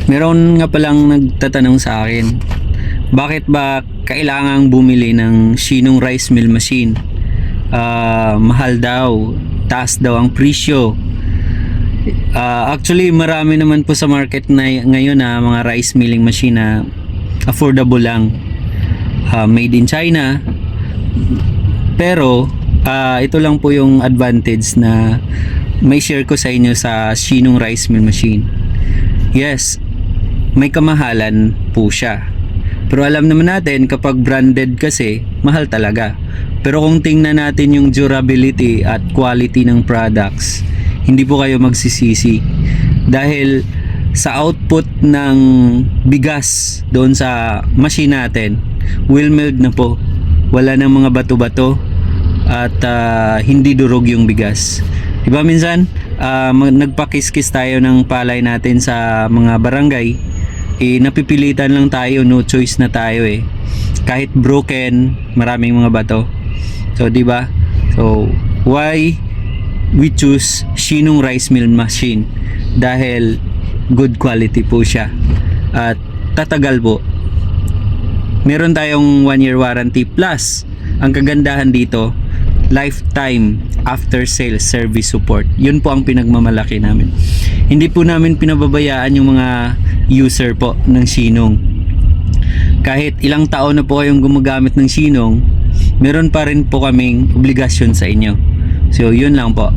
Meron nga palang nagtatanong sa akin, bakit ba kailangang bumili ng Shinong rice mill machine? Mahal daw, taas daw ang presyo. Actually, marami naman po sa market na ngayon na mga rice milling machine na affordable lang. Made in China. Pero, ito lang po yung advantage na may share ko sa inyo sa Shinong rice mill machine. Yes, may kamahalan po siya. Pero alam naman natin kapag branded kasi, mahal talaga. Pero kung tingnan natin yung durability at quality ng products, hindi po kayo magsisisi. Dahil sa output ng bigas doon sa machine natin, well milled na po. Wala nang mga bato-bato at hindi durog yung bigas. Diba minsan, nagpakiskis tayo ng palay natin sa mga barangay, napipilitan lang tayo, no choice na tayo kahit broken, maraming mga bato. So di ba? So why we choose Shinong rice mill machine? Dahil good quality po siya at tatagal po. Meron tayong 1-year warranty plus ang kagandahan dito, lifetime after sales service support. Yun po ang pinagmamalaki namin. Hindi po namin pinababayaan yung mga user po ng Shinong. Kahit ilang taon na po kayong gumagamit ng Shinong, meron pa rin po kaming obligasyon sa inyo. So yun lang po.